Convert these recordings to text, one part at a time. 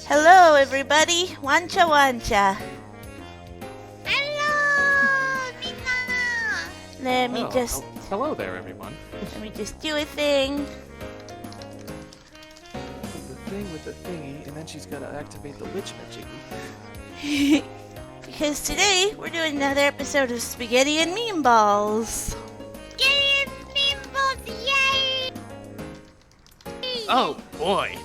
Hello, everybody. Wancha wancha. Hello, Minna. Let me just Hello there, everyone. do a thing. The thing with the thingy, and then she's gotta activate the witch magic. Because today we're doing another episode of Spaghetti and Memeballs. Yay, Memeballs, yay! Oh boy.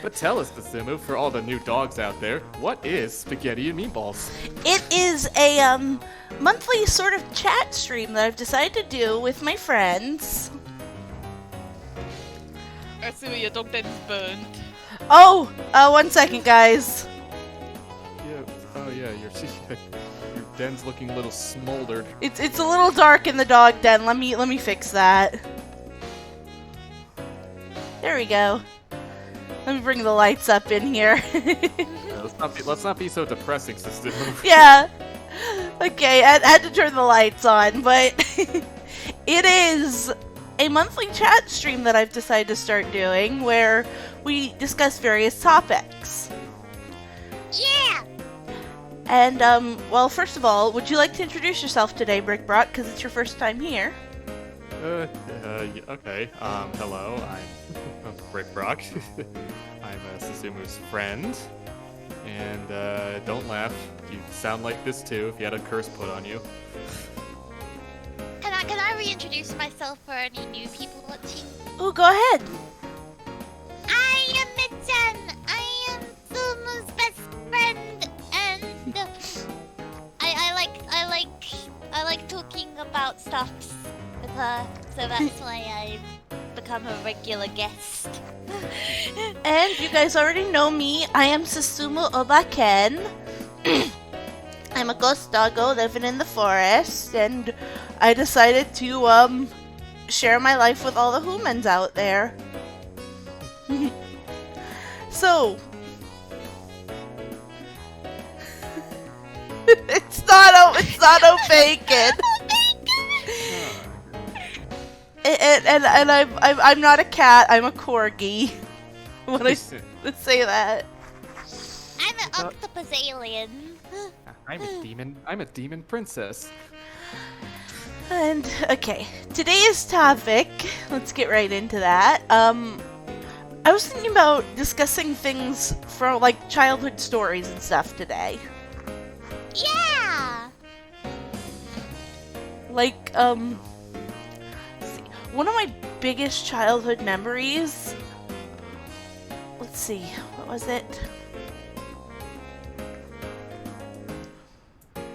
But tell us, Susumu, for all the new dogs out there, what is Spaghetti and Meatballs? It is a monthly sort of chat stream that I've decided to do with my friends. Ursula, your dog den's burned. Oh, 1 second, guys. Yeah, your den's looking a little smoldered. It's a little dark in the dog den. Let me fix that. There we go. Let me bring the lights up in here. Let's not be so depressing, Susumu. Yeah. Okay, I had to turn the lights on, but it is a monthly chat stream that I've decided to start doing where we discuss various topics. Yeah! And, well, first of all, would you like to introduce yourself today, Brick Brock, because it's your first time here? Okay. Hello, I'm Brick Brock. I'm Susumu's friend. And, don't laugh. You sound like this too if you had a curse put on you. Can I reintroduce myself for any new people watching? Oh, go ahead. I am Mitchen. I am Sumu's best friend, and I like talking about stuff with her, so that's why I've become a regular guest. And you guys already know me. I am Susumu Obaken. I'm a ghost doggo living in the forest, and I decided to share my life with all the humans out there. So it's not bacon. And I'm not a cat. I'm a corgi. When I say that. I'm an octopus alien. I'm a demon princess. And okay, today's topic. Let's get right into that. I was thinking about discussing things from like childhood stories and stuff today. Yeah! Like, let's see. One of my biggest childhood memories. Let's see, what was it?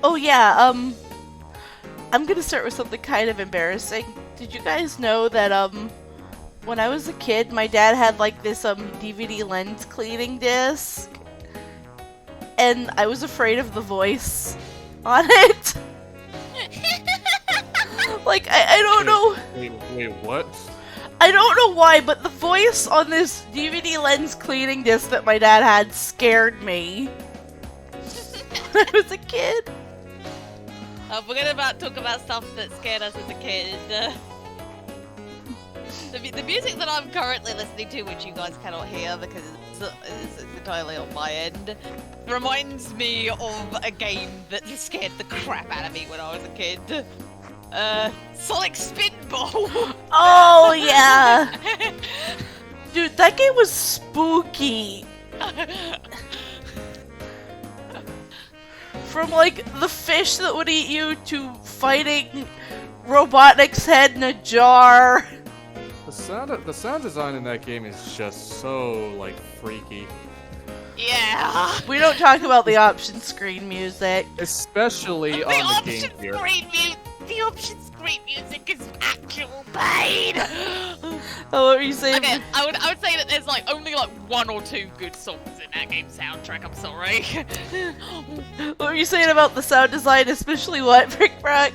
Oh yeah, I'm gonna start with something kind of embarrassing. Did you guys know that, when I was a kid, my dad had like this, DVD lens cleaning disc? And I was afraid of the voice on it. Like, I don't know. Wait, what? I don't know why, but the voice on this DVD lens cleaning disc that my dad had scared me. When I was a kid. We're gonna talk about stuff that scared us as a kid. The music that I'm currently listening to, which you guys cannot hear because it's entirely on my end, reminds me of a game that scared the crap out of me when I was a kid. Sonic Spinball! Oh, yeah! Dude, that game was spooky. From, like, the fish that would eat you to fighting Robotnik's head in a jar. The sound design in that game is just so, like, freaky. Yeah! We don't talk about the option screen music. Especially on the Game Gear. The option screen music is actual pain! Oh, what were you saying? Okay, I would say that there's like only like 1 or 2 good songs in that game soundtrack, I'm sorry. What were you saying about the sound design, especially what, Brick Brock?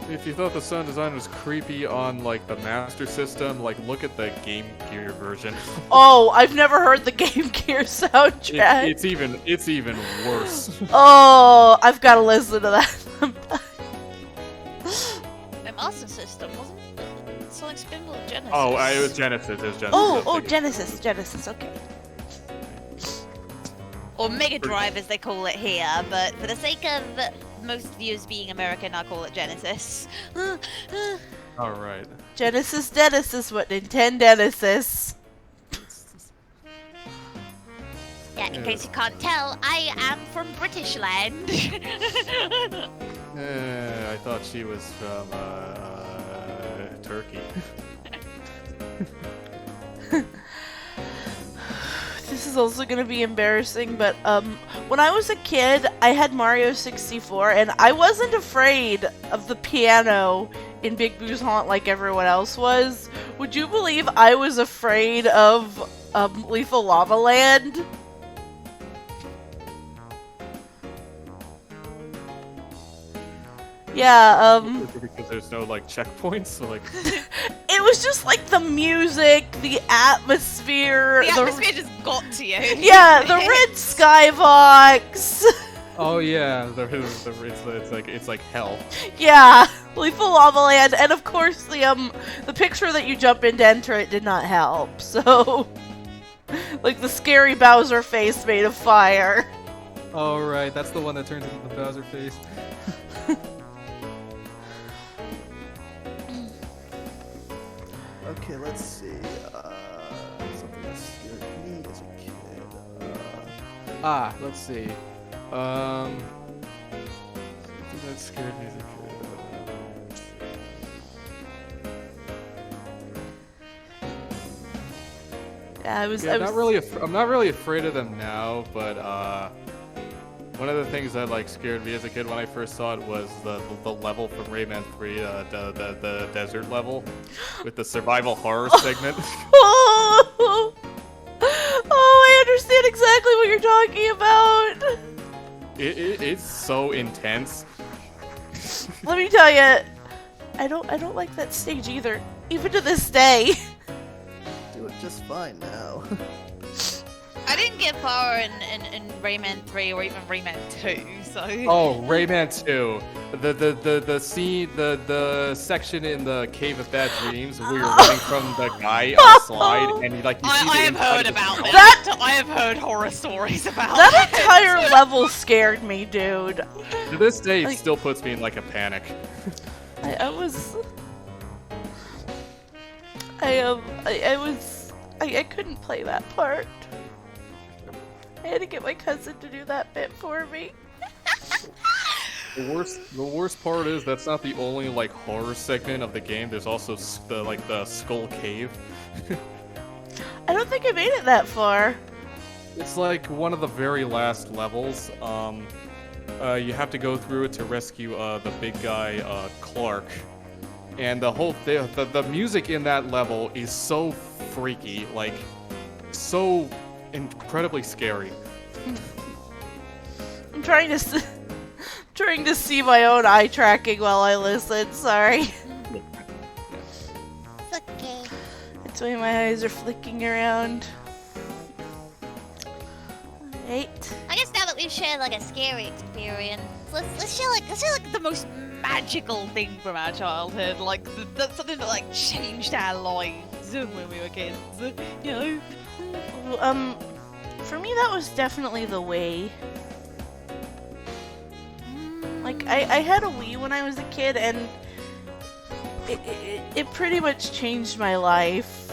If you thought the sound design was creepy on, like, the Master System, like, look at the Game Gear version. Oh, I've never heard the Game Gear soundtrack. It's even worse. Oh, I've got to listen to that sometime. The Master System, wasn't it? Sonic Spinball Genesis. Oh, it was Genesis. Oh, Genesis, okay. or Mega Drive as they call it here, but for the sake of most viewers being American, I call it Genesis. All right. Genesis Dennis is what Nintendo is. Yeah, in case you can't tell, I am from British land. I thought she was from Turkey. This is also gonna be embarrassing, but when I was a kid, I had Mario 64, and I wasn't afraid of the piano in Big Boo's Haunt like everyone else was. Would you believe I was afraid of Lethal Lava Land? Yeah, Because there's no like checkpoints, so like. it was just like the music, the atmosphere, The atmosphere just got to you. yeah, the red skybox. Oh yeah, it's like hell. Yeah, Lethal Lava Land, and of course the picture that you jump in to enter it did not help. So, like the scary Bowser face made of fire. Oh right, that's the one that turns into the Bowser face. Okay, let's see. Something that scared me as a kid. Let's see. Something that scared me as a kid. Yeah, I was. I'm not really afraid of them now, but one of the things that like scared me as a kid when I first saw it was the level from Rayman 3, the desert level, with the survival horror segment. Oh, I understand exactly what you're talking about. It's so intense. Let me tell you, I don't like that stage either, even to this day. Do it just fine now. I didn't get far in Rayman 3 or even Rayman 2, so. Oh, Rayman 2. The scene, the section in the Cave of Bad Dreams where you're running from the guy on the slide and you see I the have inside heard of the about skull. that. I have heard horror stories about That entire level scared me, dude. To this day, it Like- still puts me in like a panic. I couldn't play that part. I had to get my cousin to do that bit for me. The worst part is that's not the only like horror segment of the game. There's also the Skull Cave. I don't think I made it that far. It's like one of the very last levels. You have to go through it to rescue the big guy Clark, and the music in that level is so freaky, like so incredibly scary. I'm trying to see my own eye tracking while I listen. Sorry. It's okay. That's why my eyes are flicking around. Alright. I guess now that we've shared like a scary experience, Let's share like the most magical thing from our childhood, like something that like changed our lives when we were kids. You know. For me that was definitely the Wii. Like, I had a Wii when I was a kid, and it pretty much changed my life.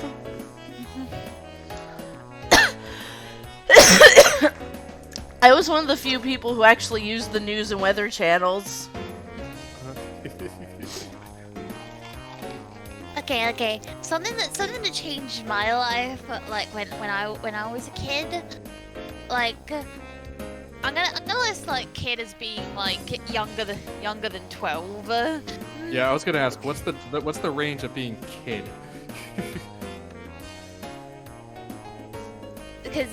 I was one of the few people who actually used the news and weather channels. okay. Something that changed my life, like when I was a kid, like I'm gonna list like kid as being like younger than 12. Yeah, I was gonna ask, what's the range of being kid? because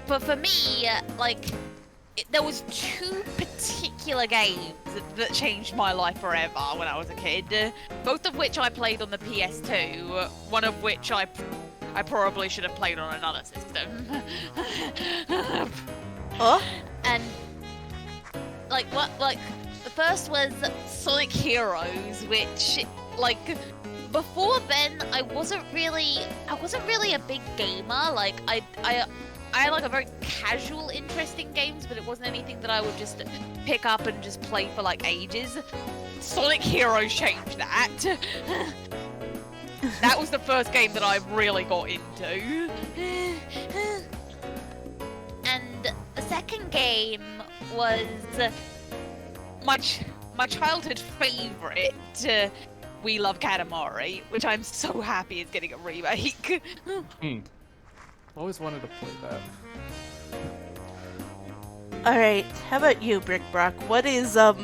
for me, like there was two particular games That changed my life forever when I was a kid. Both of which I played on the PS2. One of which I probably should have played on another system. Oh? and like the first was Sonic Heroes, which like before then I wasn't really a big gamer. Like I had like a very casual interest in games, but it wasn't anything that I would just pick up and just play for like ages. Sonic Heroes changed that. That was the first game that I really got into. And the second game was my childhood favorite, We Love Katamari, which I'm so happy is getting a remake. Always wanted to play that. Alright, how about you, Brick Brock? What is the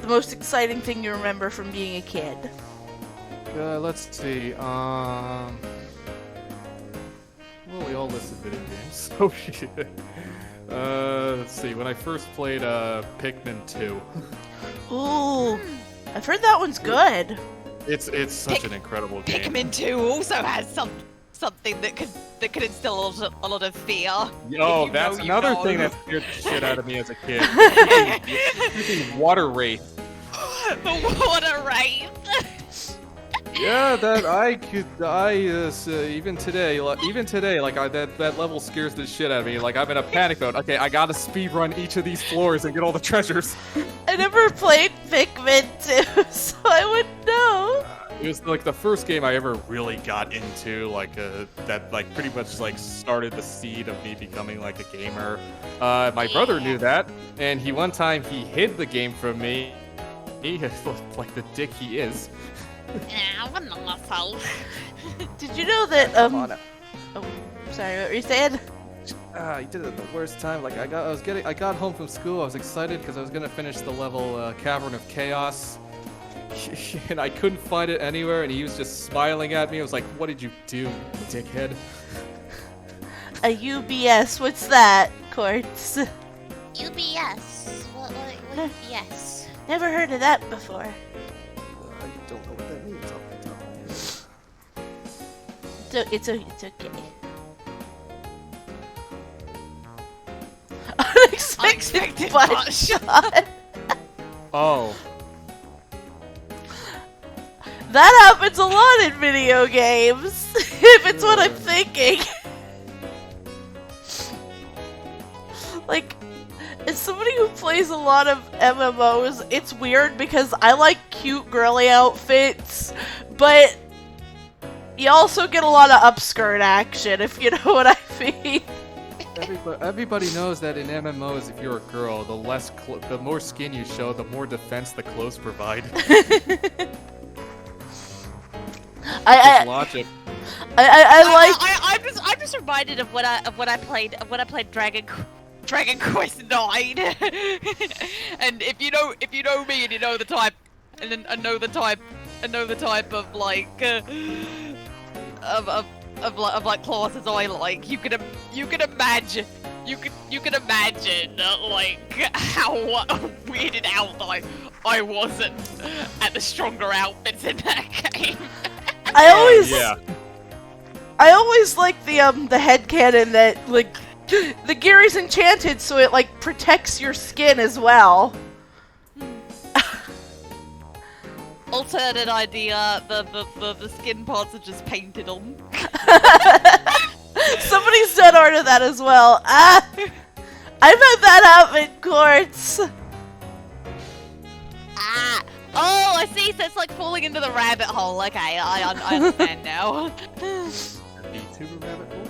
most exciting thing you remember from being a kid? Let's see. Well, we all listed video games. Oh shit. Let's see. When I first played Pikmin 2. Ooh, I've heard that one's good. It's such an incredible game. Pikmin 2 also has something that could instill a lot of fear. Yo, that's another thing that scared the shit out of me as a kid. Freaking water wraith. The water wraith. Yeah, even today, that level scares the shit out of me. Like, I'm in a panic mode. Okay, I gotta speedrun each of these floors and get all the treasures. I never played Pikmin 2, so I wouldn't know. It was like the first game I ever really got into, that pretty much like started the seed of me becoming like a gamer. My brother knew that, and one time he hid the game from me. He like the dick he is. Yeah, I'm an asshole. Did you know that Come on. Oh, sorry, what were you saying? You did it at the worst time. Like I got home from school. I was excited because I was gonna finish the level Cavern of Chaos, and I couldn't find it anywhere. And he was just smiling at me. I was like, "What did you do, dickhead?" A UBS, what's that, Quartz? UBS. What UBS? Never heard of that before. I don't know what that means off the top of my head. It's okay. Unexpected butt shot. Oh. That happens a lot in video games, if it's what I'm thinking. Like, as somebody who plays a lot of MMOs, it's weird because I like cute girly outfits, but you also get a lot of upskirt action, if you know what I mean. Everybody knows that in MMOs, if you're a girl, the more skin you show, the more defense the clothes provide. Logic. I'm just reminded of when I played Dragon Quest 9. And if you know me and you know the type, and know the type of like of like classes I like, you can imagine like how weirded out I wasn't at the stronger outfits in that game. I always like the headcanon that like the gear is enchanted so it like protects your skin as well. Alternate idea, the skin parts are just painted on. Somebody's done art of that as well. I've had that happen, Quartz. Oh, I see. So it's like falling into the rabbit hole. Okay, I understand now. VTuber rabbit hole?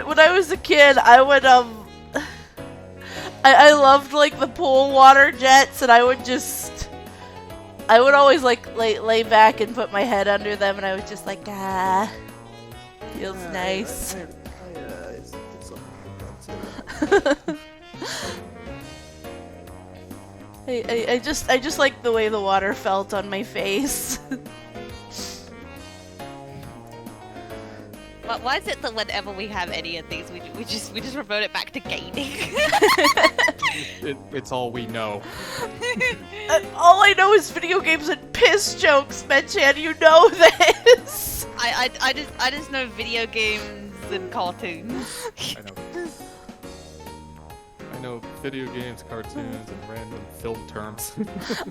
When I was a kid, I would I loved like the pool water jets, and I would always like lay back and put my head under them, and I was just like, feels nice. I just like the way the water felt on my face. But why is it that whenever we have any of these, we just revert it back to gaming? It's all we know. All I know is video games and piss jokes, Menchan. You know this. I just know video games and cartoons. I know video games, cartoons, and random film terms.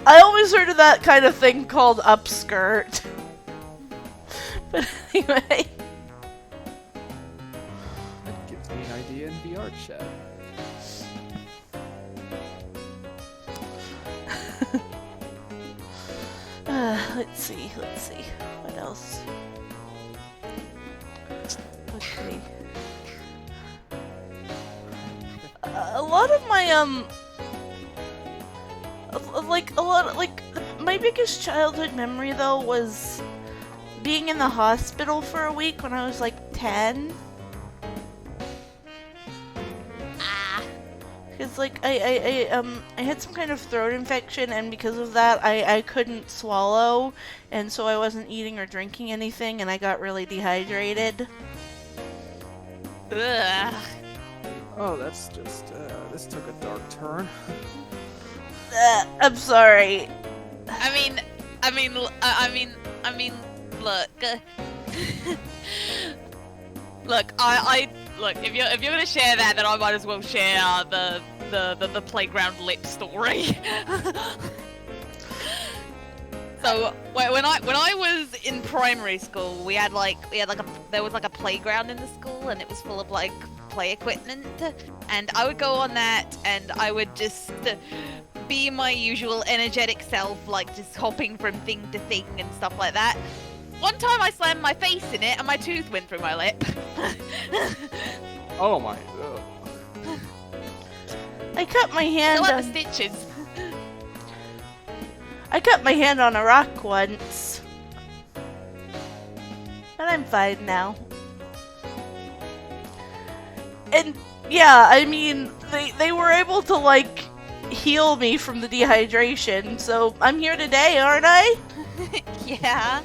I always heard of that kind of thing called upskirt. But anyway. be in VR chat. Let's see. What else? Okay. A lot of my my biggest childhood memory though was being in the hospital for a week when I was like 10. Because like I had some kind of throat infection, and because of that I couldn't swallow, and so I wasn't eating or drinking anything, and I got really dehydrated. Ugh. Oh, that's just, this took a dark turn. I'm sorry. I mean, look. Look, look. If you're gonna share that, then I might as well share the playground lip story. So when I was in primary school, there was like a playground in the school, and it was full of like play equipment, and I would go on that, and I would just be my usual energetic self, like just hopping from thing to thing and stuff like that. One time I slammed my face in it and my tooth went through my lip. Oh my. I cut my hand Still on have the stitches. I cut my hand on a rock once. But I'm fine now. And yeah, I mean, they were able to like heal me from the dehydration, so I'm here today, aren't I? Yeah.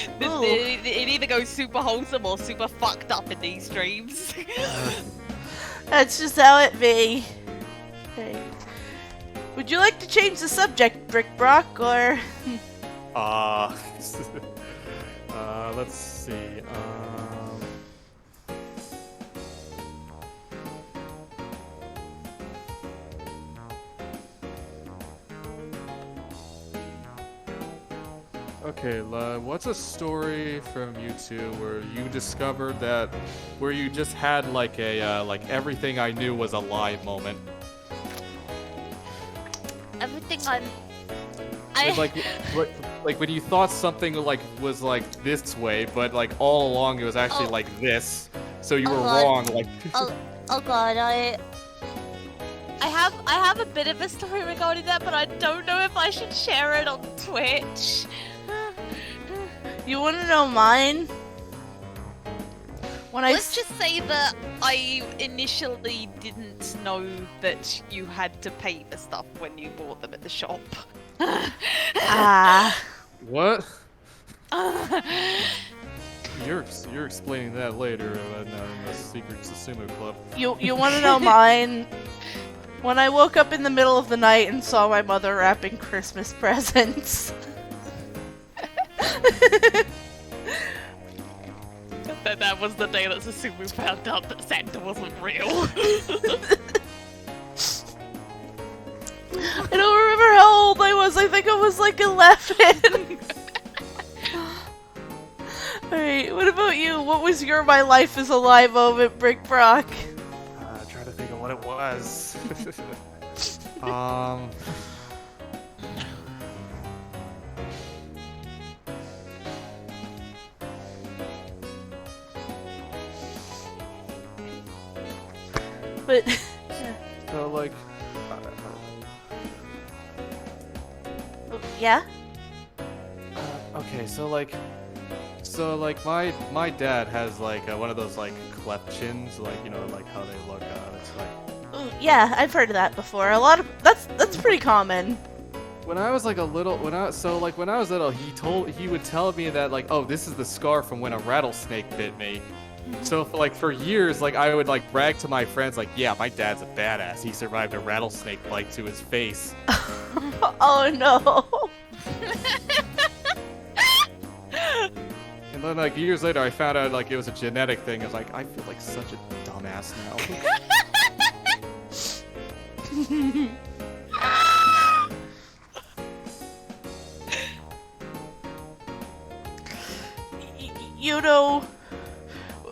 It either goes super wholesome or super fucked up in these streams. That's just how it be. Okay. Would you like to change the subject, Brick Brock, or? Let's see. Okay, what's a story from you two where you discovered that, where you just had like a like everything I knew was a lie moment? Everything Like when you thought something like was like this way, but like all along it was actually like this, so you were God. wrong. Like oh god, I have a bit of a story regarding that, but I don't know if I should share it on Twitch. You want to know mine? Let's just say that I initially didn't know that you had to pay for stuff when you bought them at the shop. what? You're explaining that later in the Secret Susumu Club. You want to know mine? When I woke up in the middle of the night and saw my mother wrapping Christmas presents. That was the day that Susumu found out that Santa wasn't real. I don't remember how old I was. I think I was like 11. Alright, what about you? What was your My Life is a Lie moment, Brick Brock? Trying to think of what it was. But So like, yeah. Okay, so like my dad has like one of those like cleft chins, like you know like how they look. It's like. Ooh, yeah, I've heard of that before. A lot of that's pretty common. When I was like a little, when I was little, he would tell me that like, oh, this is the scar from when a rattlesnake bit me. So for years, like I would like brag to my friends, like, yeah, my dad's a badass. He survived a rattlesnake bite to his face. Oh no. And then like years later, I found out like it was a genetic thing. I was like, I feel like such a dumbass now. you know,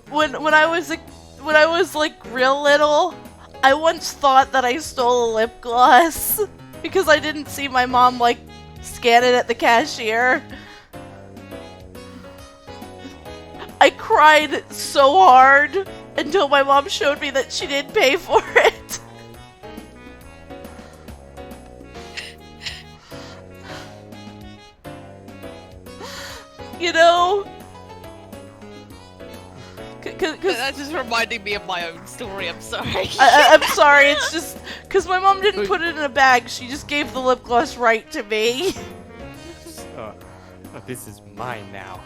when I was like real little, I once thought that I stole a lip gloss because I didn't see my mom like scan it at the cashier. I cried so hard until my mom showed me that she did pay for it. You know? That's just reminding me of my own story, I'm sorry. I'm sorry, it's just because my mom didn't put it in a bag, she just gave the lip gloss right to me. This is mine now.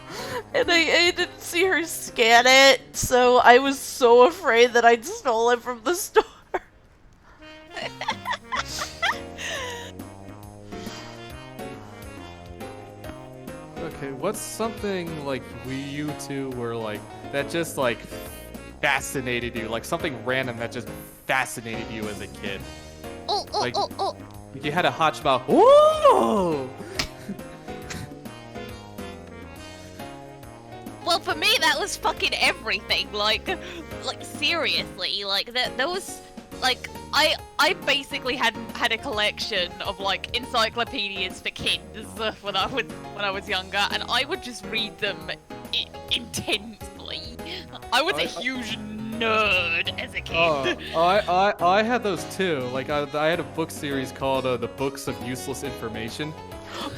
And I didn't see her scan it, so I was so afraid that I'd stole it from the store. Okay, what's something like Wii U 2 where like that just like fascinated you? Like something random that just fascinated you as a kid? Like- Oh. You had a hotch mouth. Whoa! Well, for me, that was fucking everything. Like seriously, like those, like I basically had a collection of like encyclopedias for kids when I was younger, and I would just read them intensely. I was a huge nerd as a kid. I had those too. Like I had a book series called The Books of Useless Information.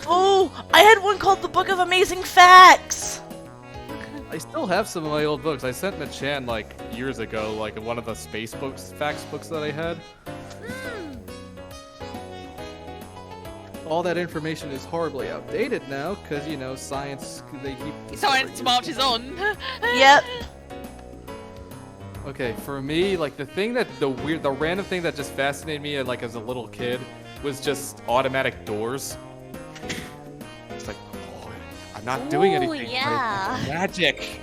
Oh, I had one called The Book of Amazing Facts! I still have some of my old books. I sent Machan like years ago, like one of the space books, facts books that I had. All that information is horribly outdated now, because, you know, science, they keep... Science marches on. Yep. Okay, for me, like the random thing that just fascinated me, like as a little kid, was just automatic doors. It's like, oh, I'm not doing anything. but Yeah. it's magic.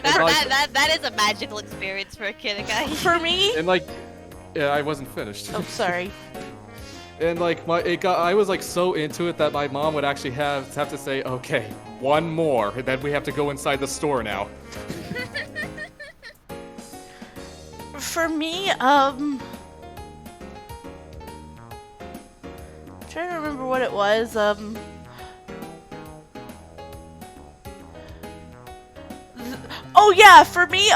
That is a magical experience for a kid, okay? For me? And like, yeah, I wasn't finished. Oh, sorry. And like I was like so into it that my mom would actually have to say, okay, one more, and then we have to go inside the store now. For me, I'm trying to remember what it was. Oh yeah, for me,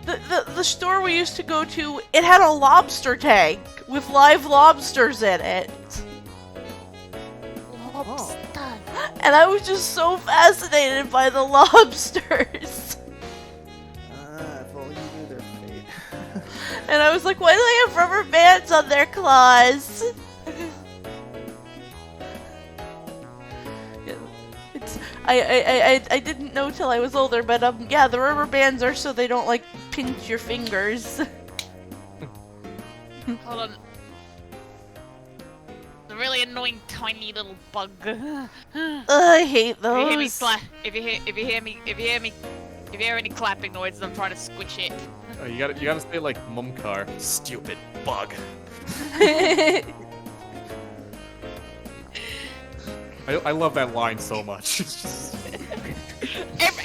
the store we used to go to, it had a lobster tank with live lobsters in it. Lobster. And I was just so fascinated by the lobsters. if only you knew their fate. And I was like, why do they have rubber bands on their claws? I didn't know till I was older, but yeah, the rubber bands are so they don't like pinch your fingers. Hold on. The really annoying tiny little bug. I hate If you hear me those. if you hear any clapping noises, I'm trying to squish it. Oh, you gotta say like Mumcar, stupid bug. I love that line so much. It's just...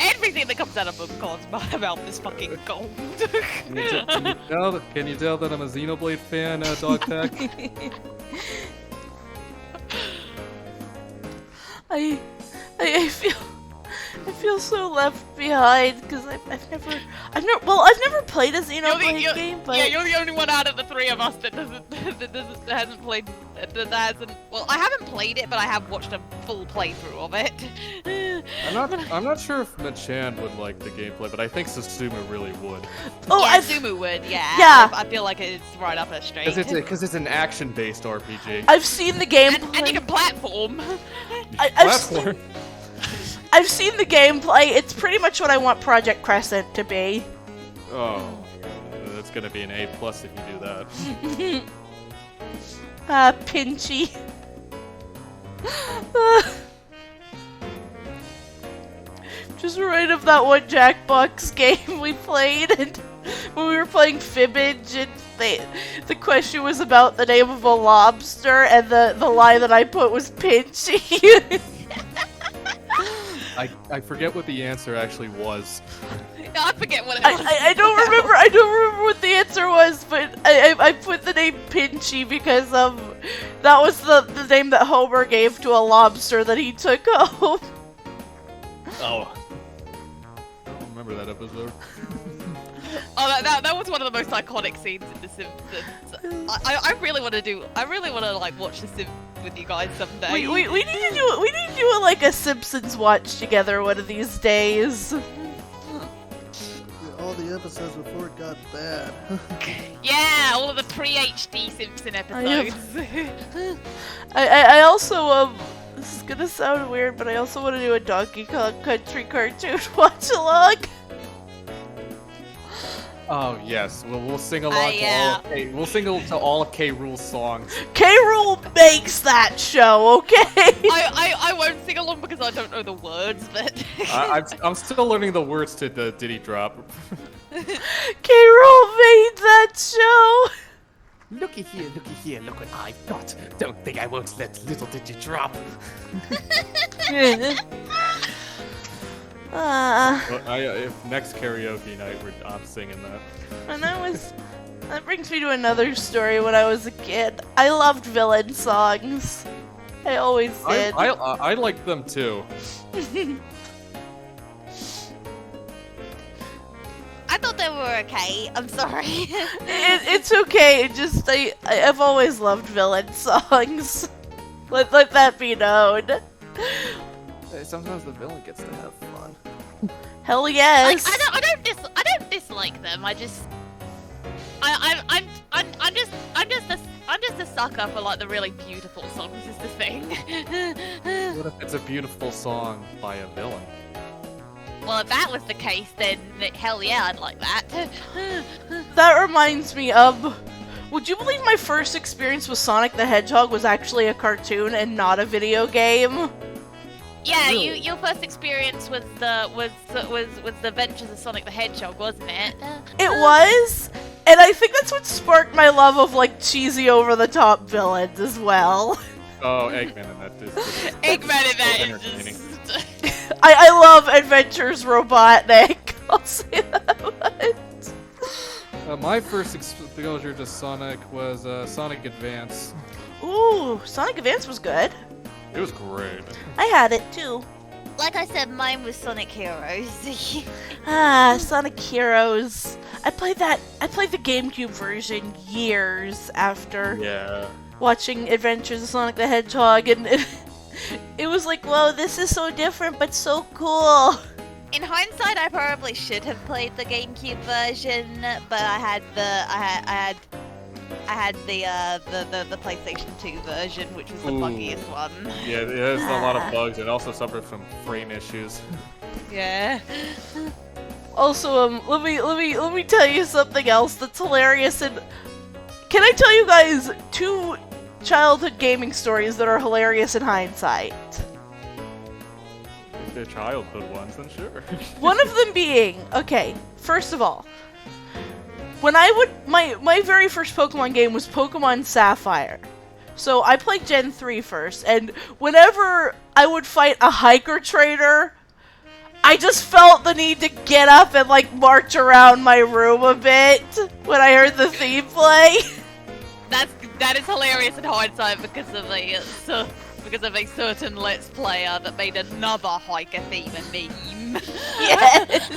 Everything that comes out of Mumcar's mouth is fucking gold. Can you tell that I'm a Xenoblade fan, Dog Tag? I feel so left behind because I've never played a Xenoblade game, but yeah, you're the only one out of the three of us that hasn't played. Well, I haven't played it, but I have watched a full playthrough of it. I'm not sure if Machan would like the gameplay, but I think Susumu really would. oh, yeah, I've Sumu would. Yeah. Yeah. I feel like it's right up her street. Because it's an action-based RPG. I've seen the gameplay. and you can platform. I've seen the gameplay. It's pretty much what I want Project Crescent to be. Oh, that's gonna be an A+ if you do that. Pinchy. Just right of that one Jackbox game we played, and when we were playing Fibbage, and the question was about the name of a lobster, and the line that I put was Pinchy. I forget what the answer actually was. I forget what it was. I don't remember. I don't remember what the answer was, but I put the name Pinchy because that was the name that Homer gave to a lobster that he took home. Oh. I don't remember that episode. Oh, that was one of the most iconic scenes in The Simpsons. I really want to like watch The Simpsons with you guys someday. We need to do like a Simpsons watch together one of these days. All the episodes before it got bad. Yeah, all of the pre-HD Simpson episodes. I also this is gonna sound weird, but I also want to do a Donkey Kong Country cartoon watch along. Oh yes, we'll sing along we'll sing to all of K. Rool's songs. K. Rool makes that show, okay? I won't sing along because I don't know the words, but I'm still learning the words to the Diddy Drop. K. Rool made that show. Looky here, look what I've got. Don't think I won't let little Diddy drop. If next karaoke night, I'm singing that. And that brings me to another story. When I was a kid, I loved villain songs. I always did. I like them too. I thought they were okay. I'm sorry. It's okay. It just I've always loved villain songs. Let that be known. Hey, sometimes the villain gets to have fun. Hell yes. Like, I don't dislike them. I'm just a sucker for like the really beautiful songs. Is the thing. What if it's a beautiful song by a villain? Well, if that was the case, then hell yeah, I'd like that. That reminds me of. Would you believe my first experience with Sonic the Hedgehog was actually a cartoon and not a video game? Yeah, your first experience was the Adventures of Sonic the Hedgehog, wasn't it? It was, and I think that's what sparked my love of like cheesy over-the-top villains as well. Oh, Eggman in that is Eggman in that so is entertaining. just... I love Adventures Robotnik. I'll say that much. My first exposure to Sonic was Sonic Advance. Ooh, Sonic Advance was good. It was great. I had it too. Like I said, mine was Sonic Heroes. Sonic Heroes. I played the GameCube version years after watching Adventures of Sonic the Hedgehog, and it was like, whoa, this is so different but so cool. In hindsight, I probably should have played the GameCube version, but I had the PlayStation 2 version, which was the buggiest one. Yeah, there's a lot of bugs. It also suffered from frame issues. Yeah. Also, let me tell you something else that's hilarious. And can I tell you guys 2 childhood gaming stories that are hilarious in hindsight? If they're childhood ones, then sure. One of them being, okay, first of all, when my very first Pokemon game was Pokemon Sapphire. So I played Gen 3 first, and whenever I would fight a hiker trainer, I just felt the need to get up and like march around my room a bit when I heard the theme play. That is hilarious in hindsight because of a certain Let's Player that made another hiker theme a meme. Yes.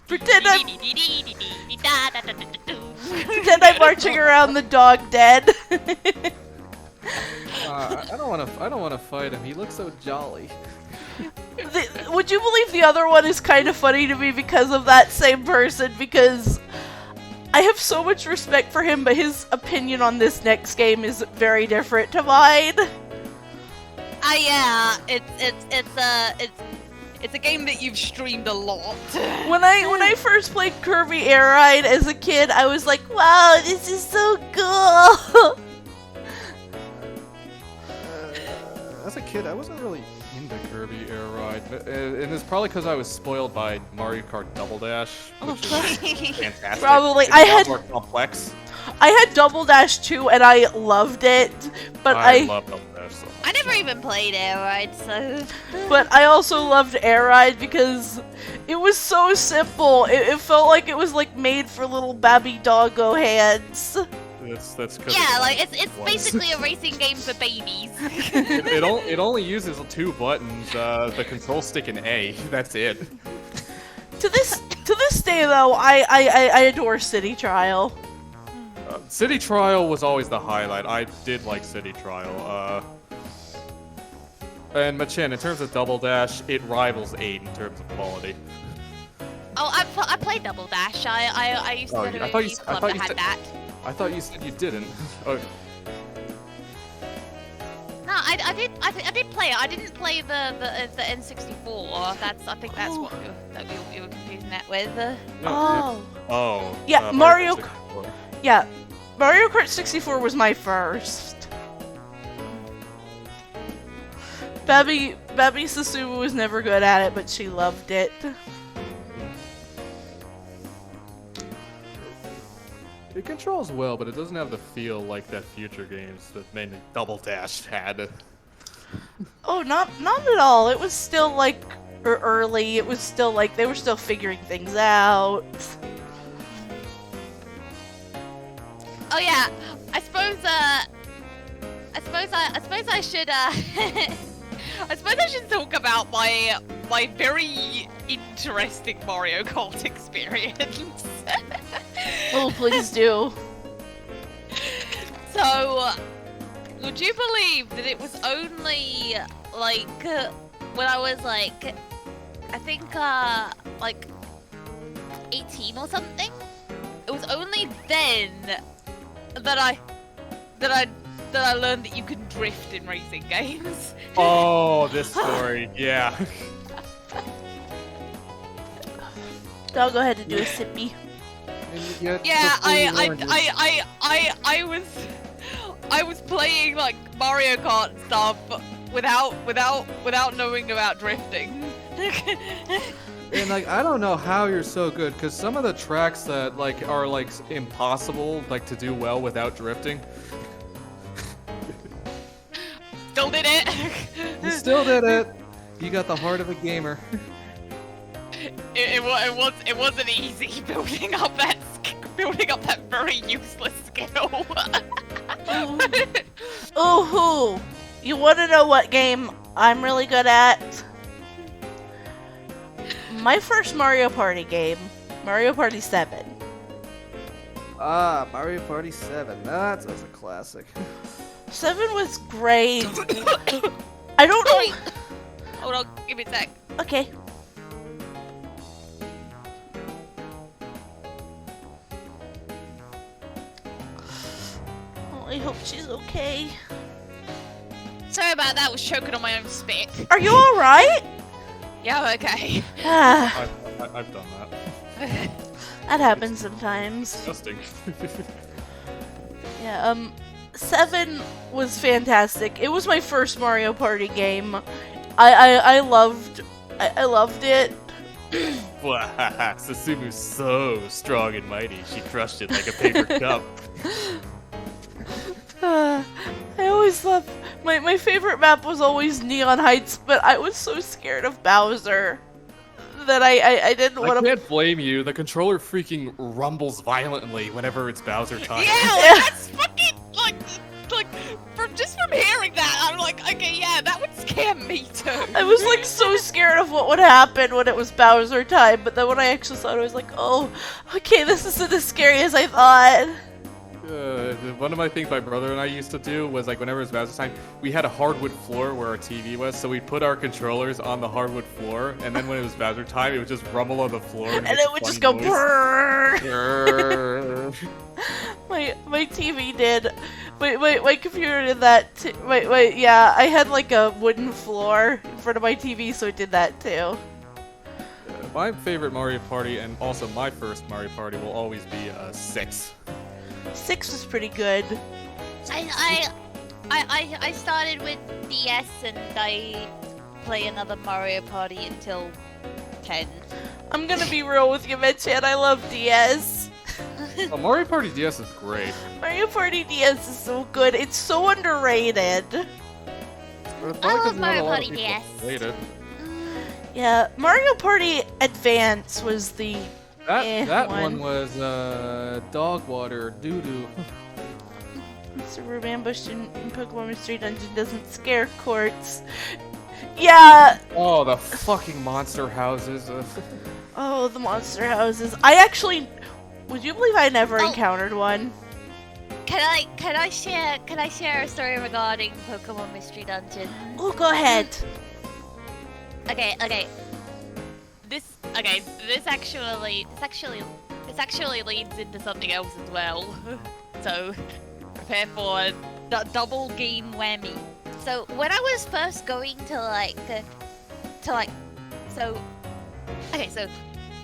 Pretend I'm marching around the dog dead. I don't want to fight him. He looks so jolly. Would you believe the other one is kind of funny to me because of that same person? Because I have so much respect for him, but his opinion on this next game is very different to mine. Yeah, it's a game that you've streamed a lot. When I first played Kirby Air Ride as a kid, I was like, wow, this is so cool. As a kid, I wasn't really into Kirby Air Ride. And it's probably because I was spoiled by Mario Kart Double Dash, which is fantastic. Probably. It's a lot more complex. I had Double Dash 2 and I loved it, but I love Double Dash so much. I never even played Air Ride, so. But I also loved Air Ride because it was so simple. It felt like it was like made for little babby doggo hands. That's Yeah, like it's basically a racing game for babies. it only uses 2 buttons, the control stick and A. That's it. To this day though, I adore City Trial. City Trial was always the highlight. I did like City Trial. And Machin, in terms of Double Dash, it rivals 8 in terms of quality. Oh, I played Double Dash. I used to go to a youth club that had that. I thought you said you didn't. Oh. No, I did play it. I didn't play the N64. I think that's what we were confusing that with. Oh. Yeah, Mario. Yeah, Mario Kart 64 was my first. Baby Susumu was never good at it, but she loved it. It controls well, but it doesn't have the feel like that future games that mainly Double Dash had. Oh, not at all. It was still like early. It was still like they were still figuring things out. Oh yeah, I suppose I should I suppose I should talk about my very interesting Mario Kart experience. Oh, please do. So, would you believe that it was only like when I was like, I think like 18 or something? It was only then that I learned that you can drift in racing games. Oh, this story, yeah. I'll go ahead and do a sippy. Yeah, I was playing like Mario Kart stuff without knowing about drifting. And like, I don't know how you're so good, because some of the tracks that like are like impossible like to do well without drifting. Still did it. You still did it. You got the heart of a gamer. It wasn't easy building up that very useless skill. Ooh, you want to know what game I'm really good at? My first Mario Party game, Mario Party 7. Ah, Mario Party 7. That was a classic. 7 was great. I don't know. Hold on, give me a sec. Okay. Oh, I hope she's okay. Sorry about that. I was choking on my own spit. Are you all right? Yeah, I'm okay. Ah, I've done that. that happens sometimes. Disgusting. Yeah, 7 was fantastic. It was my first Mario Party game. I loved it. Susumu's so strong and mighty, she crushed it like a paper cup. I always loved my favorite map was always Neon Heights, but I was so scared of Bowser that I didn't want I to. can't blame you. The controller freaking rumbles violently whenever it's Bowser time. Yeah, that's fucking like from hearing that, I'm like, okay, yeah, that would scare me too. I was like so scared of what would happen when it was Bowser time, but then when I actually saw it, I was like, oh, okay, this isn't as scary as I thought. One of my things my brother and I used to do was like whenever it was Bowser time, we had a hardwood floor where our TV was, so we'd put our controllers on the hardwood floor, and then when it was Bowser time, it would just rumble on the floor. And it would just go brrrr. Brrr. My TV did. My computer did that too. Yeah, I had like a wooden floor in front of my TV, so it did that too. My favorite Mario Party, and also my first Mario Party, will always be 6. 6 was pretty good. I started with DS and I play another Mario Party until 10. I'm gonna be real with you, Mitchan. I love DS. Oh, Mario Party DS is great. Mario Party DS is so good. It's so underrated. I love Mario Party DS. Yeah, Mario Party Advance was the That one was dog water doo doo. Mr. Room ambushed in Pokemon Mystery Dungeon doesn't scare courts. Yeah. Oh, the fucking monster houses. Oh, the monster houses. I actually, would you believe I never encountered one? Can I share a story regarding Pokemon Mystery Dungeon? Oh, go ahead. Okay. This actually leads into something else as well. So prepare for a double game whammy. So when I was first going to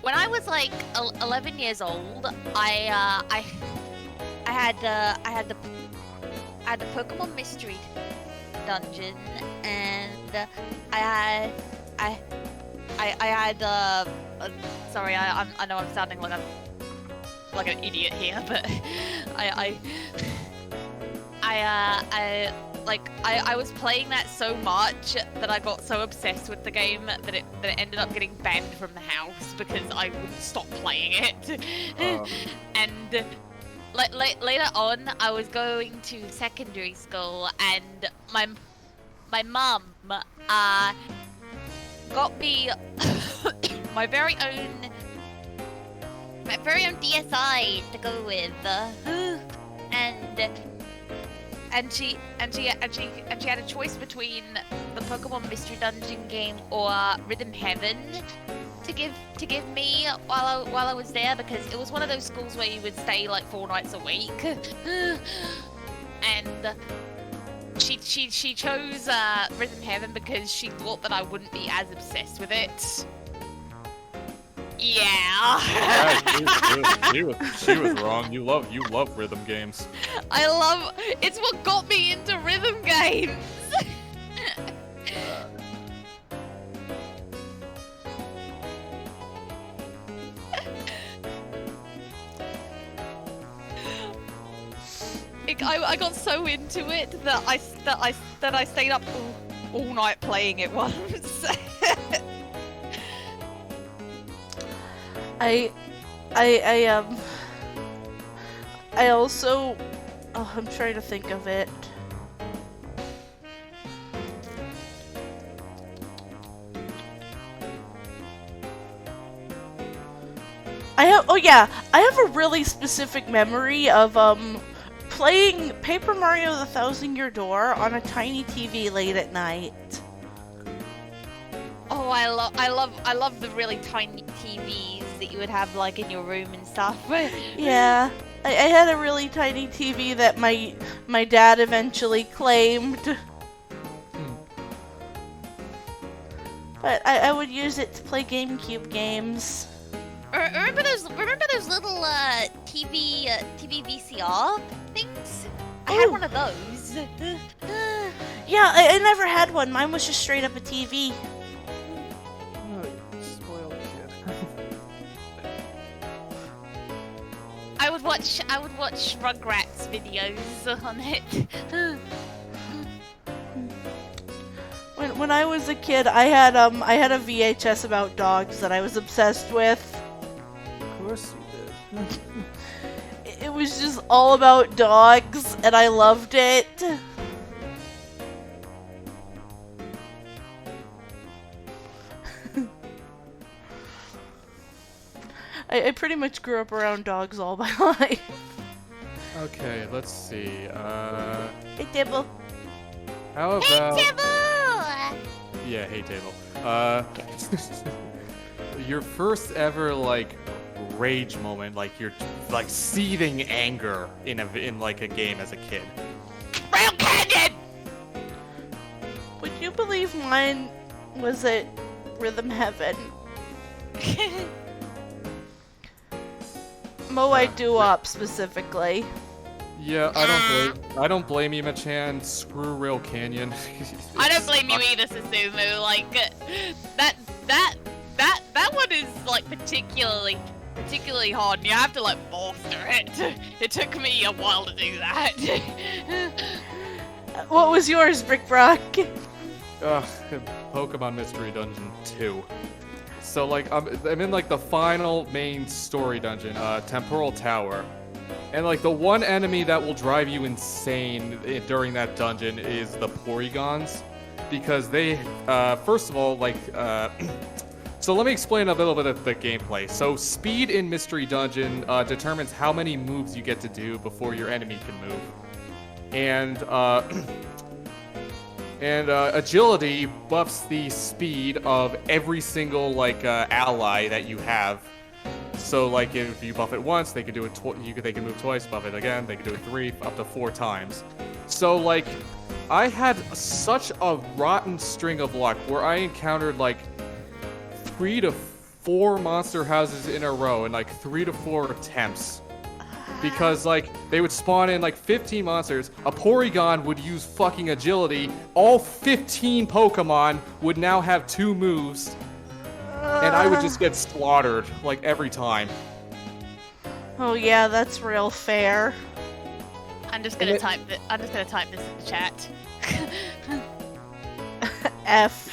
when I was like 11 years old, I had the Pokemon Mystery Dungeon, and I had sorry, I know I'm sounding like an idiot here, but I was playing that so much that I got so obsessed with the game that it ended up getting banned from the house because I wouldn't stop playing it. And later on, I was going to secondary school, and my mum got me my very own DSi to go with, and she had a choice between the Pokemon Mystery Dungeon game or Rhythm Heaven to give me while I was there, because it was one of those schools where you would stay like 4 nights a week, and she chose Rhythm Heaven because she thought that I wouldn't be as obsessed with it. Yeah. She was wrong. You love rhythm games. It's what got me into rhythm games. I got so into it that I stayed up all night playing it once. I also, I'm trying to think of it. I have a really specific memory of playing Paper Mario: The Thousand Year Door on a tiny TV late at night. Oh, I love the really tiny TVs that you would have like in your room and stuff. Yeah, I had a really tiny TV that my dad eventually claimed. But I would use it to play GameCube games. Remember those little TV VCR things? I had one of those. Yeah, I never had one. Mine was just straight up a TV. Oh, you spoiled kid. I would watch Rugrats videos on it. When I was a kid, I had a VHS about dogs that I was obsessed with. Of course you did. It was just all about dogs, and I loved it. I pretty much grew up around dogs all my life. Okay, let's see. Hey, Dibble. How about? Hey, Tibble! Yeah, hey table. Your first ever like rage moment, like you're like seething anger in like a game as a kid. Rail Canyon! Would you believe mine was at Rhythm Heaven? Moai Doo-Wop specifically. Yeah, I don't blame you, Machan. Screw Rail Canyon. I don't blame you either, Susumu. Like that one is like particularly hard, and you have to like master it. It took me a while to do that. What was yours, Brick Brock? Pokemon Mystery Dungeon 2. So like I'm in like the final main story dungeon, Temporal Tower. And like the one enemy that will drive you insane during that dungeon is the Porygons, because they first of all like so let me explain a little bit of the gameplay. So speed in Mystery Dungeon determines how many moves you get to do before your enemy can move. And agility buffs the speed of every single like ally that you have. So like if you buff it once, they can do it. They can move twice. Buff it again, they can do it 3 up to 4 times. So like, I had such a rotten string of luck where I encountered like 3 to 4 monster houses in a row in like 3 to 4 attempts. Because like they would spawn in like 15 monsters, a Porygon would use fucking agility, all 15 Pokemon would now have 2 moves, and I would just get slaughtered like every time. Oh yeah, that's real fair. I'm just gonna type this in the chat. F.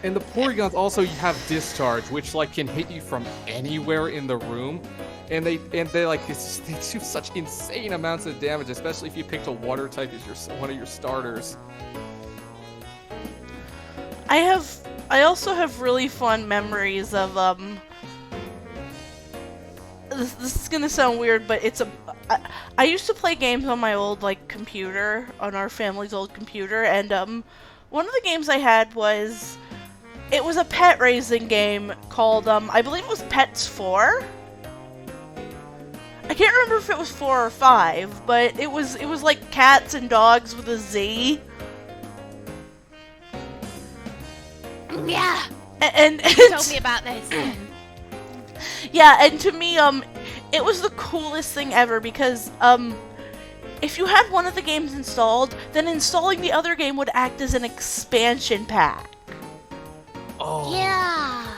And the Porygons also have discharge, which like can hit you from anywhere in the room. And they like they do such insane amounts of damage, especially if you picked a water type as one of your starters. I also have really fond memories of this is gonna sound weird, but I used to play games on my old like computer, on our family's old computer, and one of the games I had was a pet raising game called I believe it was Pets 4. I can't remember if it was 4 or 5, but it was like cats and dogs with a Z. Yeah. And You told me about this. yeah, and to me, it was the coolest thing ever because if you had one of the games installed, then installing the other game would act as an expansion pack. Oh. Yeah.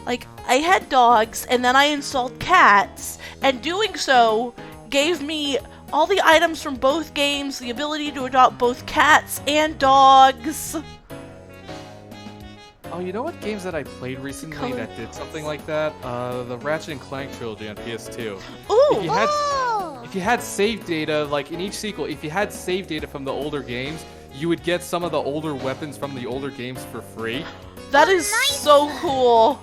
Like, I had dogs, and then I installed cats, and doing so gave me all the items from both games, the ability to adopt both cats and dogs. Oh, you know what games that I played recently that did something like that? The Ratchet and Clank trilogy on PS2. Ooh! If you had save data, like in each sequel, if you had save data from the older games, you would get some of the older weapons from the older games for free. That is so cool.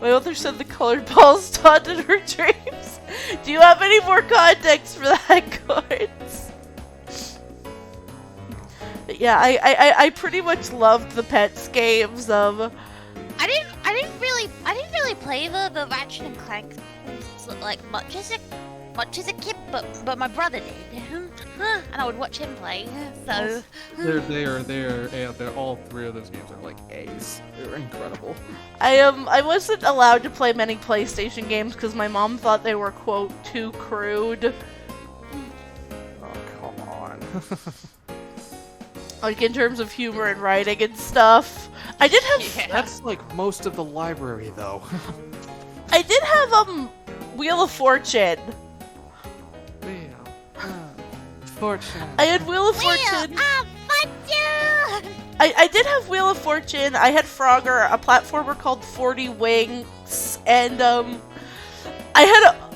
My mother said the colored balls taunted her dreams. Do you have any more context for that, Courts? Yeah, I pretty much loved the Pets games. I didn't really play the Ratchet and Clank like much as a kid, but my brother did, and I would watch him play. So they're all 3 of those games are like A's. They're incredible. I wasn't allowed to play many PlayStation games because my mom thought they were quote too crude. Oh come on. Like in terms of humor and writing and stuff. I did have That's like most of the library though. I did have Wheel of Fortune. Fortune. I had Wheel of Fortune. Fortune! I did have Wheel of Fortune. I had Frogger, a platformer called 40 Winks, and I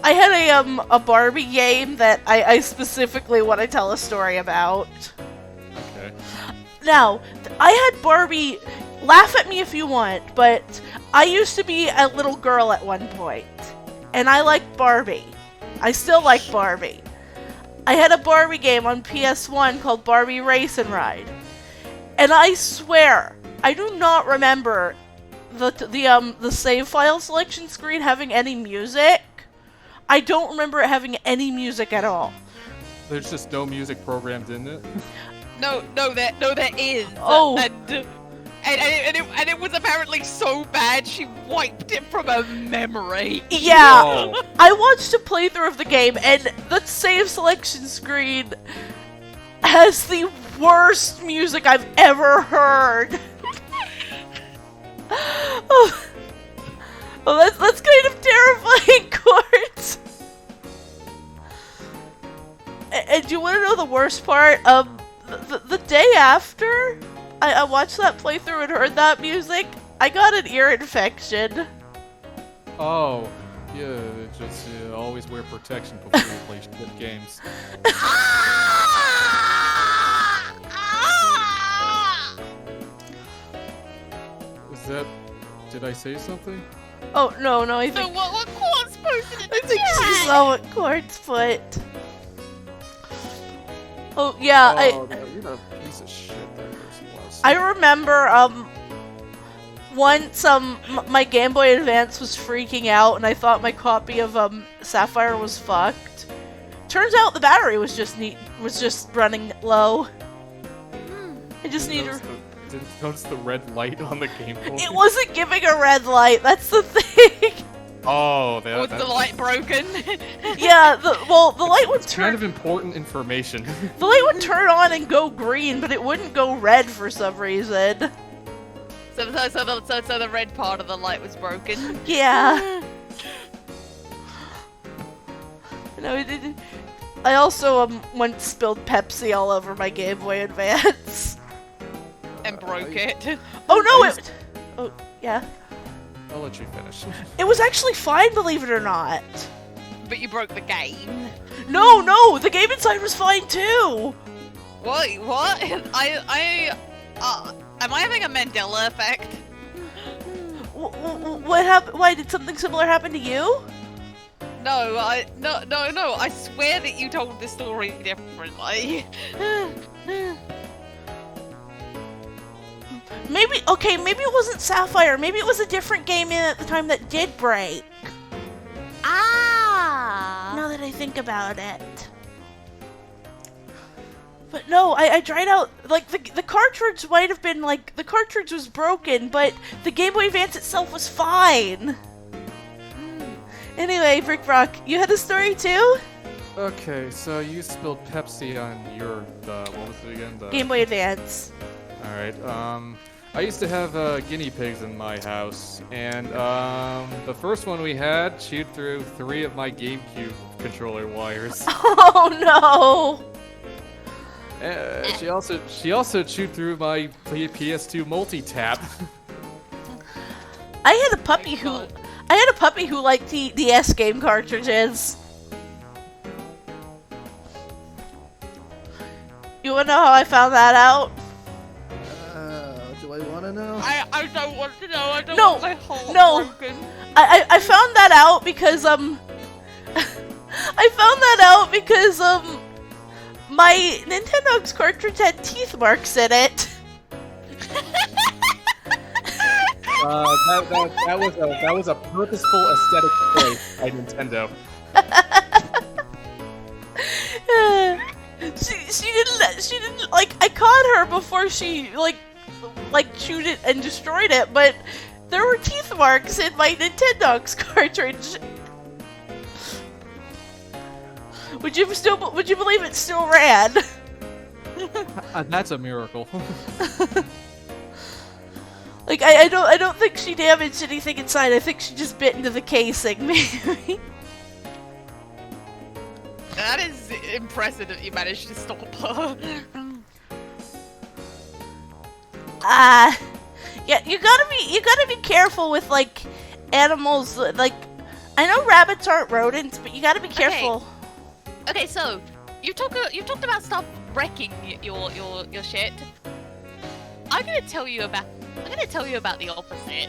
had a Barbie game that I specifically want to tell a story about. Okay. Now, I had Barbie. Laugh at me if you want, but I used to be a little girl at one point, and I liked Barbie. I still like Barbie. I had a Barbie game on PS1 called Barbie Race and Ride. And I swear, I do not remember the save file selection screen having any music. I don't remember it having any music at all. There's just no music programmed in it. No, there is. Oh. And it was apparently so bad she wiped it from her memory. Yeah, Oh. I watched a playthrough of the game, and the save selection screen has the worst music I've ever heard. Oh, well, that's kind of terrifying, Court. And you want to know the worst part? The day after I watched that playthrough and heard that music, I got an ear infection. Oh, yeah, just always wear protection before you play shit games. Was that... Did I say something? Oh, no, I So think, what Quartz posted in the I think she chat? saw what Court's put. Oh, yeah, Oh, you're a piece of shit that person was. I remember, once, my Game Boy Advance was freaking out and I thought my copy of, Sapphire was fucked. Turns out the battery was just running low. I just need to... Didn't notice the red light on the Game Boy? It wasn't giving a red light, that's the thing! Oh, Was the light broken? Yeah, the light would turn... kind of important information. The light would turn on and go green, but it wouldn't go red for some reason. So the red part of the light was broken. Yeah. No, it didn't. I also once spilled Pepsi all over my Game Boy Advance. And broke it. Oh no! Oh yeah. I'll let you finish. It was actually fine, believe it or not. But you broke the game. No, the game inside was fine too. Wait, what? Am I having a Mandela effect? What happened? Why did something similar happen to you? No, I swear that you told the story differently. Maybe it wasn't Sapphire. Maybe it was a different game in at the time that did break. Now that I think about it. But no, I tried out, like, the cartridge might have been, like, the cartridge was broken, but the Game Boy Advance itself was fine. Anyway, Brick Rock, you had a story too? Okay, so you spilled Pepsi on your, what was it again? The Game Boy Advance. Alright, I used to have guinea pigs in my house, and the first one we had chewed through 3 of my GameCube controller wires. Oh no! She also chewed through my PS2 multi-tap. I had a puppy who liked the DS game cartridges. You wanna know how I found that out? Do I want to know? I don't want to know. I don't No, want my heart no. broken. I found that out because I found that out because my Nintendo's cartridge had teeth marks in it. That was a purposeful aesthetic choice by Nintendo. She didn't like, I caught her before she like chewed it and destroyed it, but there were teeth marks in my Nintendo's cartridge. Would you believe it still ran? That's a miracle. Like, I don't think she damaged anything inside. I think she just bit into the casing, maybe. That is impressive that you managed to stop her. Yeah, you gotta be careful with, like, animals. Like, I know rabbits aren't rodents, but you gotta be careful. Okay, so you talked about stuff wrecking your shit. I'm gonna tell you about the opposite.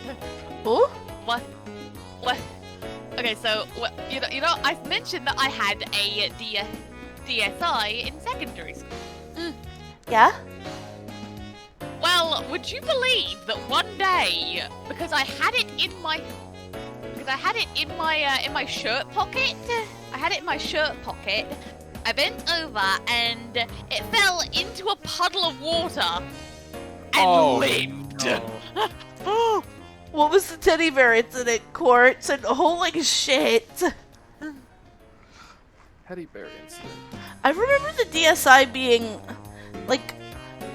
Ooh? What? Okay, so you know, I've mentioned that I had a DSi in secondary school. Yeah? Well, would you believe that one day, because I had it in my shirt pocket, I bent over and it fell into a puddle of water and lived. Oh. What was the teddy bear incident, Quartz? And holy shit! Teddy bear incident. I remember the DSi being, like...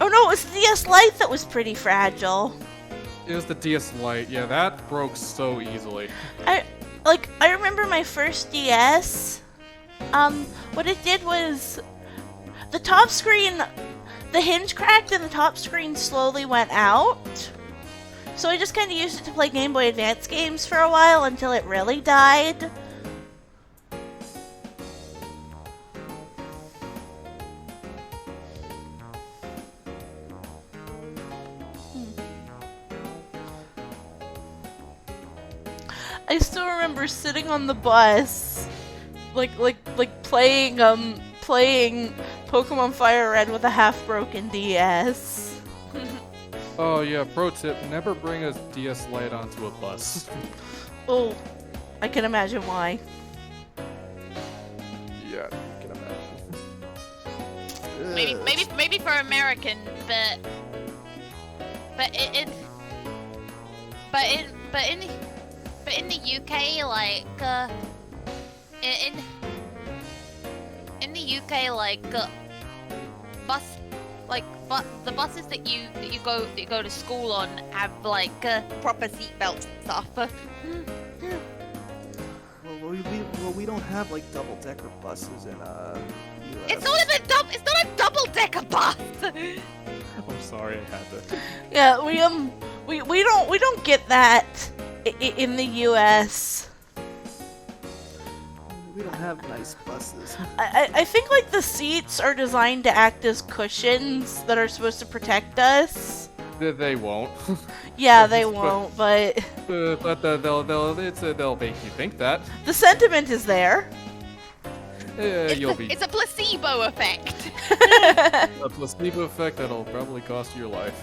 Oh no, it was the DS Lite that was pretty fragile. It was the DS Lite. Yeah, that broke so easily. I remember my first DS. What it did was... The top screen... The hinge cracked and the top screen slowly went out. So I just kind of used it to play Game Boy Advance games for a while until it really died. I still remember sitting on the bus, like playing Pokemon Fire Red with a half-broken DS. Oh yeah, pro tip, never bring a DS Lite onto a bus. Oh, I can imagine why. Yeah, you can imagine. Maybe for American, but in the UK, like in the UK, like the buses that you go to school on have like Proper seatbelt stuff. Well, we don't have like double-decker buses in US. it's not a double-decker bus. I'm sorry, I had to. Yeah, we don't get that in the US. We don't have nice buses. I think like the seats are designed to act as cushions that are supposed to protect us. They won't. Yeah, they won't, but But they'll make you think that. the sentiment is there. You'll be It's a placebo effect. a placebo effect that'll probably cost you your life.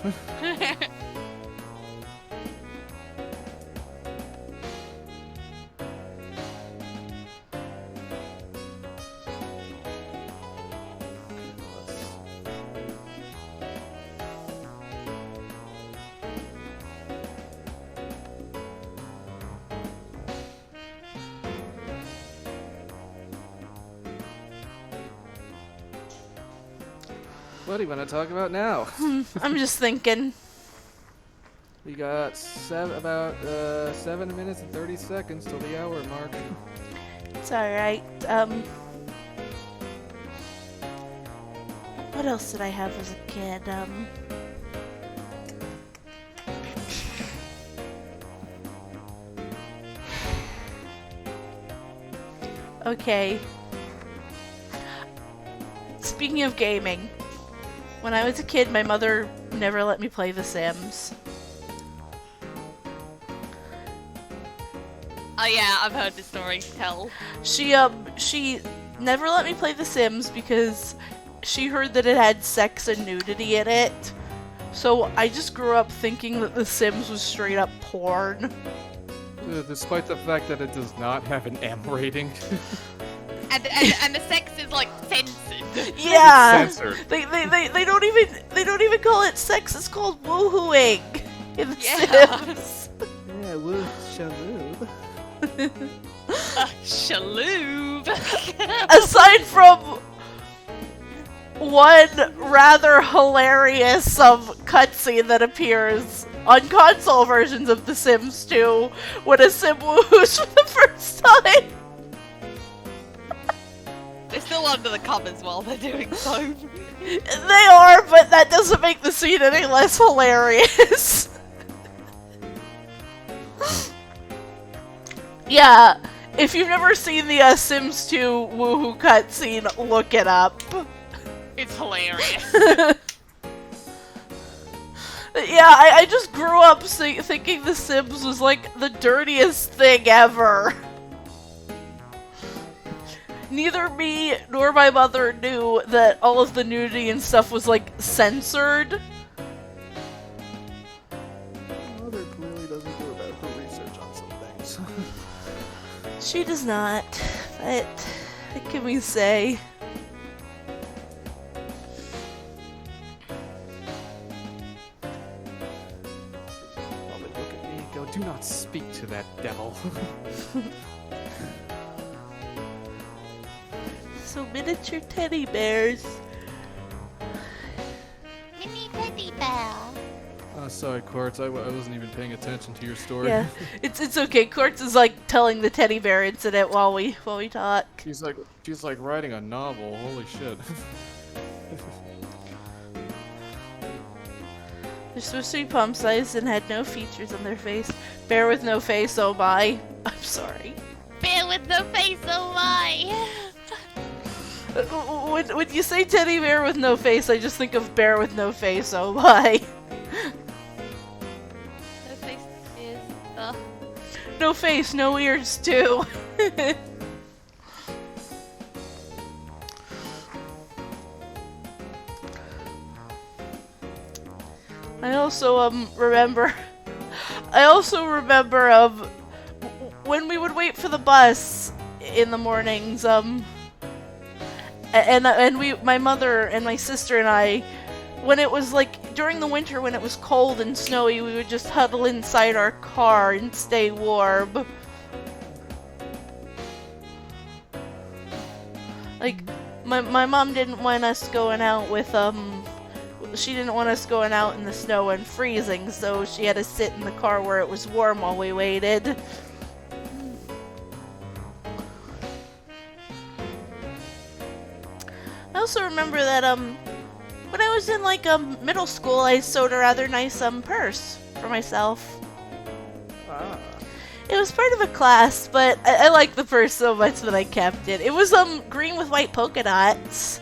What do you want to talk about now? I'm just thinking. We got about 7 minutes and 30 seconds till the hour mark. It's alright. What else did I have as a kid? Okay. Speaking of gaming, when I was a kid, my mother never let me play The Sims. Oh yeah, I've heard the story. Tell. She never let me play The Sims because she heard that it had sex and nudity in it. So I just grew up thinking that The Sims was straight up porn. Despite the fact that it does not have an M rating. And the sex is like censored. Yeah. Censored. They don't even call it sex. It's called woohooing in The Yeah. Sims. Yeah, woo, shaloob. Shaloob. Aside from one rather hilarious cutscene that appears on console versions of The Sims 2 when a Sim woos for the first time. They're still under the covers while they're doing so. They are, but that doesn't make the scene any less hilarious. Yeah, if you've never seen the Sims 2 woohoo cutscene, look it up. It's hilarious. Yeah, I just grew up thinking The Sims was like the dirtiest thing ever. Neither me nor my mother knew that all of the nudity and stuff was like censored. Mother clearly doesn't do her research on some things. She does not, but what can we say? not speak to that devil. So miniature teddy bears. Mini teddy bear. Sorry, Quartz, I wasn't even paying attention to your story. Yeah, it's okay. Quartz is like telling the teddy bear incident while we talk. She's like writing a novel. Holy shit. They're supposed to be palm-sized and had no features on their face. Bear with no face, oh my. I'm sorry. Bear with no face, oh my. When you say teddy bear with no face, I just think of bear with no face, oh my. No face is No face, no ears too. I also remember of when we would wait for the bus in the mornings, and my mother and my sister and I, when it was like during the winter when it was cold and snowy, we would just huddle inside our car and stay warm. Like my mom didn't want us going out with she didn't want us going out in the snow and freezing, so she had to sit in the car where it was warm while we waited. I also remember that when I was in like middle school, I sewed a rather nice purse for myself. Ah. It was part of a class, but I liked the purse so much that I kept it. It was green with white polka dots.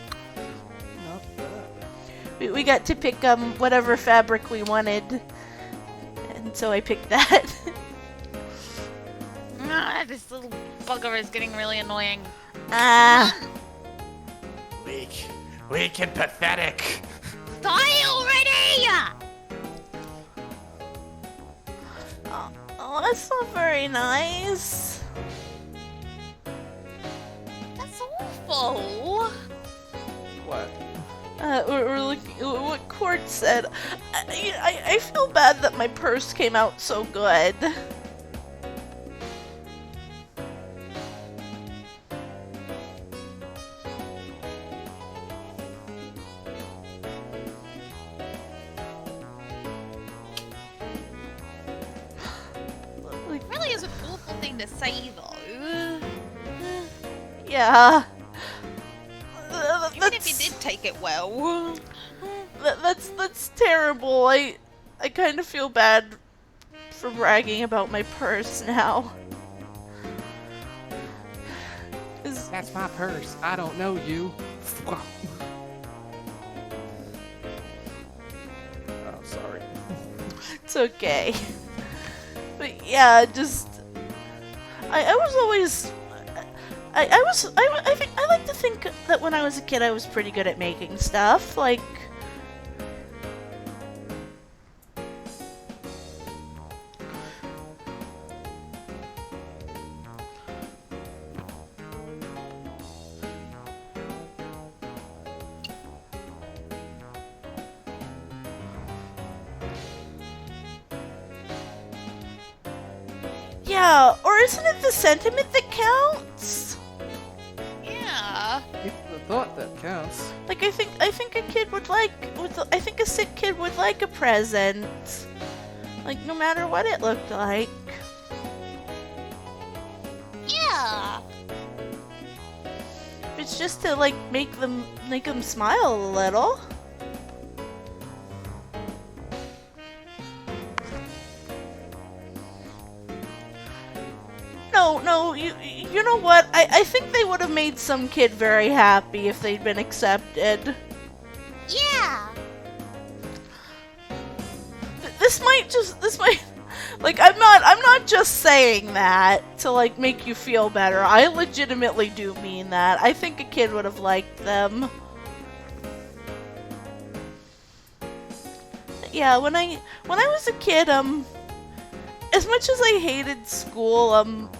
Not bad. We got to pick whatever fabric we wanted, and so I picked that. This little bugger is getting really annoying. Ah. Weak and pathetic. Die already! Oh, that's not very nice. That's awful. What? We're looking at what Court said. I feel bad that my purse came out so good. It really is an awful thing to say, though. Yeah. Even if you did take it well. That's terrible. I kind of feel bad for bragging about my purse now. That's my purse. I don't know you. Oh, sorry. It's okay. But yeah, just I was always I like to think that when I was a kid I was pretty good at making stuff. Like yeah, or isn't it the sentiment that counts? Yeah. It's the thought that counts. Like I think a kid would like I think a sick kid would like a present. Like no matter what it looked like. Yeah. It's just to like make them smile a little. No, you know what? I think they would have made some kid very happy if they'd been accepted. Yeah. This might like I'm not just saying that to like make you feel better. I legitimately do mean that. I think a kid would have liked them. Yeah, when I was a kid, as much as I hated school,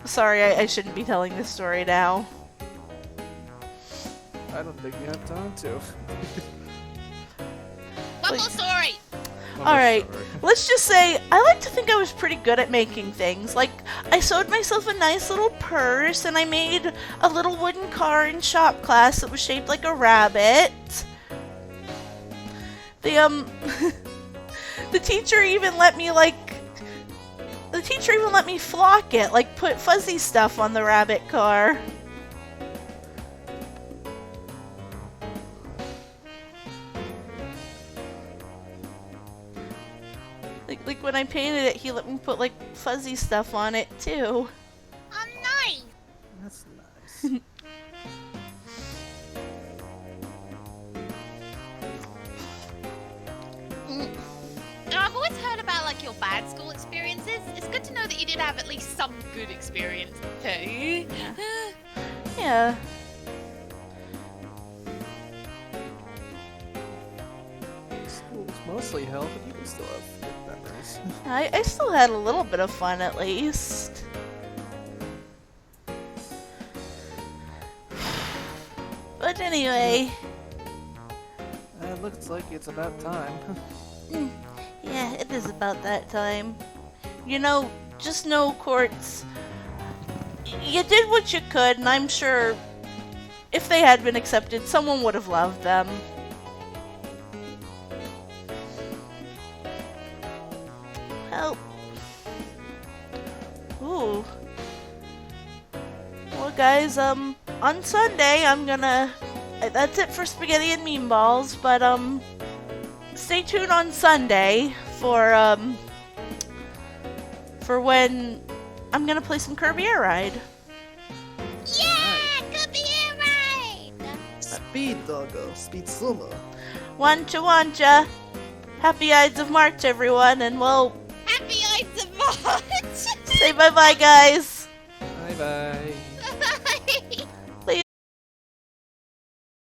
sorry, I shouldn't be telling this story now. I don't think you have time to. One more story. Alright, let's just say I like to think I was pretty good at making things. Like, I sewed myself a nice little purse, and I made a little wooden car in shop class that was shaped like a rabbit. The, the teacher even let me, flock it, like, put fuzzy stuff on the rabbit car. Like when I painted it, he let me put like fuzzy stuff on it too. Oh, nice! That's nice. Now, I've always heard about like your bad school experiences. It's good to know that you did have at least some good experience too. Yeah. School's mostly hell, but you can still have good memories. I still had a little bit of fun at least. But anyway. It looks like it's about time. Yeah, it is about that time. You know, just know, Quartz, you did what you could, and I'm sure if they had been accepted, someone would have loved them. Well, ooh. Well, guys, on Sunday, that's it for Spaghetti and Memeballs, but, stay tuned on Sunday for when I'm gonna play some Kirby Air Ride. Yeah! Kirby Air Ride! Speed doggo, speed sumo. Wancha. Happy Ides of March, everyone, and we'll Happy Ides of March! say bye-bye, guys. Bye bye.